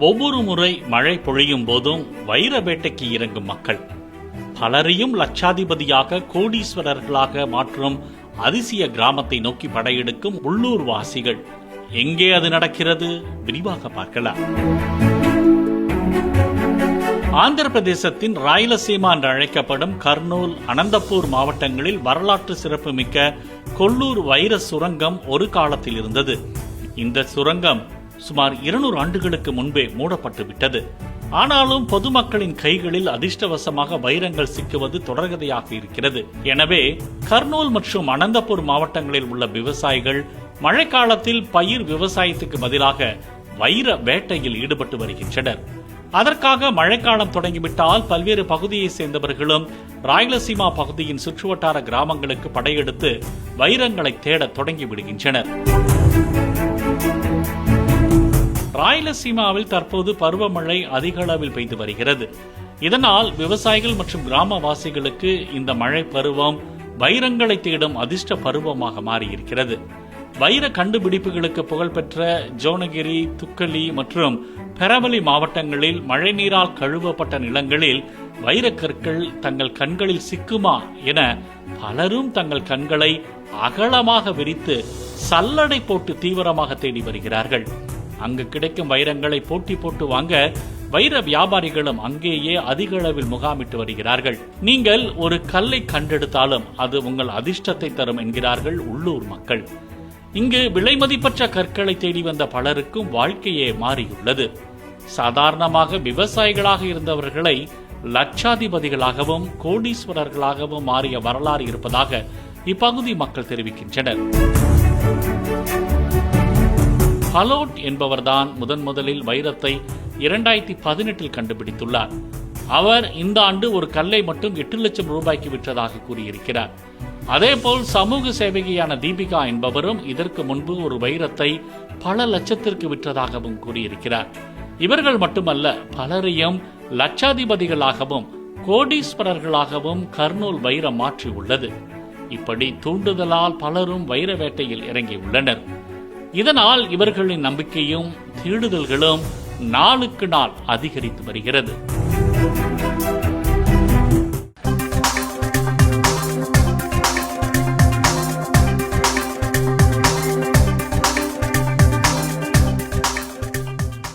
ஒவ்வொரு முறை மழை பொழியும் போதும் வைர வேட்டைக்கு இறங்கும் மக்கள் பலரையும் லட்சாதிபதியாக கோடீஸ்வரர்களாக மாற்றும் அதிசய கிராமத்தை நோக்கி படையெடுக்கும் உள்ளூர் வாசிகள். எங்கே அது நடக்கிறது? விரிவாக பார்க்கலாம். ஆந்திர பிரதேசத்தின் ராயலசீமா என்று அழைக்கப்படும் கர்னூல், அனந்தபூர் மாவட்டங்களில் வரலாற்று சிறப்புமிக்க கொல்லூர் வைர சுரங்கம் ஒரு காலத்தில் இருந்தது. இந்த சுரங்கம் சுமார் 200 ஆண்டுகளுக்கு முன்பே மூடப்பட்டு விட்டது. ஆனாலும் பொதுமக்களின் கைகளில் அதிர்ஷ்டவசமாக வைரங்கள் சிக்குவது தொடர்கதையாக இருக்கிறது. எனவே கர்னூல் மற்றும் அனந்தபூர் மாவட்டங்களில் உள்ள விவசாயிகள் மழைக்காலத்தில் பயிர் விவசாயத்துக்கு பதிலாக வைர வேட்டையில் ஈடுபட்டு வருகின்றனர். அதற்காக மழைக்காலம் தொடங்கிவிட்டால் பல்வேறு பகுதியை சேர்ந்தவர்களும் ராயலசீமா பகுதியின் சுற்றுவட்டார கிராமங்களுக்கு படையெடுத்து வைரங்களை தேட தொடங்கி விடுகின்றனர். ராயலசீமாவில் தற்போது பருவமழை அதிக அளவில் பெய்து வருகிறது. இதனால் விவசாயிகள் மற்றும் கிராமவாசிகளுக்கு இந்த மழை பருவம் வைரங்களை தேடும் அதிர்ஷ்ட பருவமாக மாறியிருக்கிறது. வைர கண்டுபிடிப்புகளுக்கு புகழ்பெற்ற ஜோனகிரி, துக்கலி மற்றும் பெரவலி மாவட்டங்களில் மழைநீரால் கழுவப்பட்ட நிலங்களில் வைரக்கற்கள் தங்கள் கண்களில் சிக்குமா என பலரும் தங்கள் கண்களை அகலமாக விரித்து சல்லடை போட்டு தீவிரமாக தேடி வருகிறார்கள். அங்கு கிடைக்கும் வைரங்களை போட்டி போட்டு வாங்க வைர வியாபாரிகளும் அங்கேயே அதிக அளவில் முகாமிட்டு வருகிறார்கள். நீங்கள் ஒரு கல்லை கண்டெடுத்தாலும் அது உங்கள் அதிர்ஷ்டத்தை தரும் என்கிறார்கள் உள்ளூர் மக்கள். இங்கு விலை மதிப்பற்ற கற்களை தேடி வந்த பலருக்கும் வாழ்க்கையே மாறியுள்ளது. சாதாரணமாக விவசாயிகளாக இருந்தவர்களை லட்சாதிபதிகளாகவும் கோடீஸ்வரர்களாகவும் மாறிய வரலாறு இருப்பதாக இப்பகுதி மக்கள் தெரிவிக்கின்றனர். ஹலோட் என்பவர்தான் முதலில் வைரத்தை 2018 கண்டுபிடித்துள்ளார். அவர் இந்த ஆண்டு ஒரு கல்லை மட்டும் 8 லட்சம் ரூபாய்க்கு விற்றதாக கூறியிருக்கிறார். அதேபோல் சமூக சேவகியான தீபிகா என்பவரும் இதற்கு முன்பு ஒரு வைரத்தை பல லட்சத்திற்கு விற்றதாகவும் கூறியிருக்கிறார். இவர்கள் மட்டுமல்ல, பலரையும் லட்சாதிபதிகளாகவும் கோடீஸ்வரர்களாகவும் கர்னூல் வைரம் மாற்றி உள்ளது. இப்படி தூண்டுதலால் பலரும் வைர வேட்டையில் இறங்கியுள்ளனர். இதனால் இவர்களின் நம்பிக்கையும் தேடுதல்களும் நாளுக்கு நாள் அதிகரித்து வருகிறது.